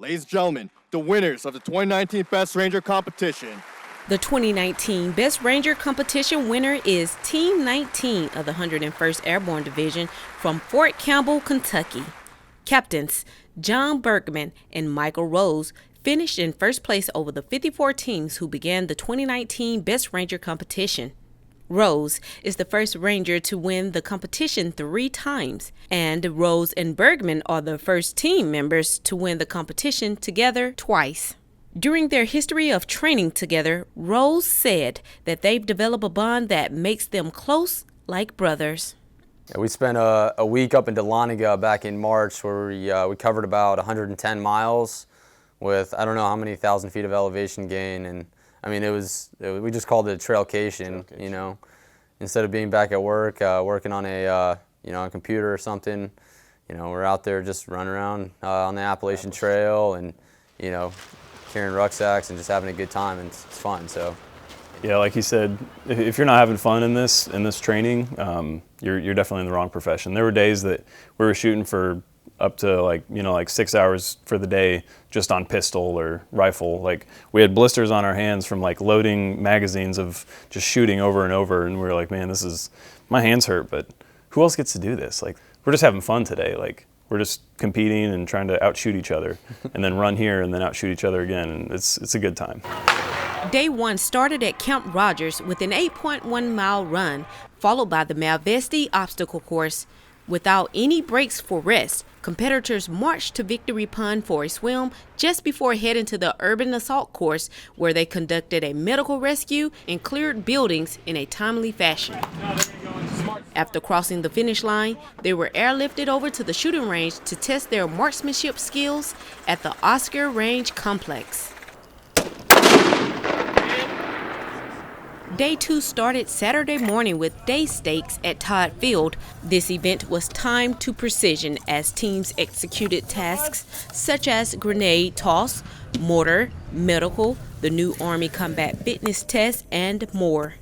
Ladies and gentlemen, the winners of the 2019 Best Ranger competition. The 2019 Best Ranger competition winner is Team 19 of the 101st Airborne Division from Fort Campbell, Kentucky. Captains John Bergman and Michael Rose finished in first place over the 54 teams who began the 2019 Best Ranger competition. Rose is the first Ranger to win the competition 3 times, and Rose and Bergman are the first team members to win the competition together twice. During their history of training together, Rose said that they've developed a bond that makes them close like brothers. Yeah, we spent a week up in Dahlonega back in March where we covered about 110 miles with I don't know how many thousand feet of elevation gain, and I mean we just called it a trailcation, you know. Instead of being back at work, working on a a computer or something, you know, we're out there just running around on the Appalachian Trail and carrying rucksacks and just having a good time, and it's fun. So yeah, like he said, if you're not having fun in this training, you're definitely in the wrong profession. There were days that we were shooting for up to like 6 hours for the day just on pistol or rifle. Like we had blisters on our hands from like loading magazines of just shooting over and over, and we were like, man, my hands hurt, but who else gets to do this? Like we're just having fun today. Like we're just competing and trying to outshoot each other and then run here and then outshoot each other again, and it's a good time. Day 1 started at Camp Rogers with an 8.1-mile run, followed by the Malvesti obstacle course. Without any breaks for rest, competitors marched to Victory Pond for a swim just before heading to the urban assault course, where they conducted a medical rescue and cleared buildings in a timely fashion. After crossing the finish line, they were airlifted over to the shooting range to test their marksmanship skills at the Oscar Range Complex. Day 2 started Saturday morning with day stakes at Todd Field. This event was timed to precision as teams executed tasks such as grenade toss, mortar, medical, the new Army combat fitness test, and more.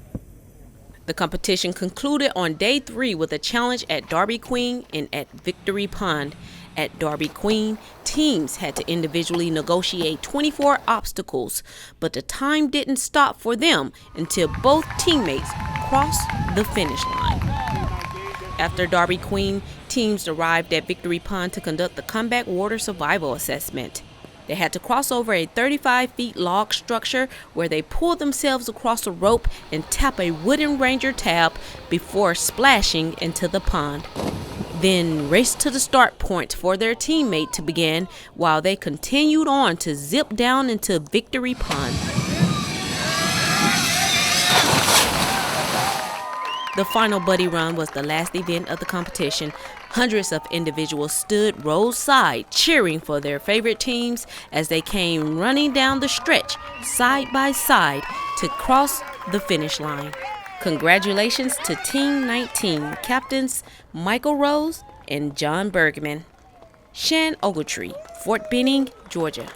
The competition concluded on day 3 with a challenge at Darby Queen and at Victory Pond. At Darby Queen, teams had to individually negotiate 24 obstacles, but the time didn't stop for them until both teammates crossed the finish line. After Darby Queen, teams arrived at Victory Pond to conduct the combat water survival assessment. They had to cross over a 35-feet log structure where they pulled themselves across a rope and tap a wooden ranger tab before splashing into the pond. Then raced to the start point for their teammate to begin while they continued on to zip down into Victory Pond. The final buddy run was the last event of the competition. Hundreds of individuals stood roadside cheering for their favorite teams as they came running down the stretch side by side to cross the finish line. Congratulations to Team 19 captains Michael Rose and John Bergman. Shan Ogletree, Fort Benning, Georgia.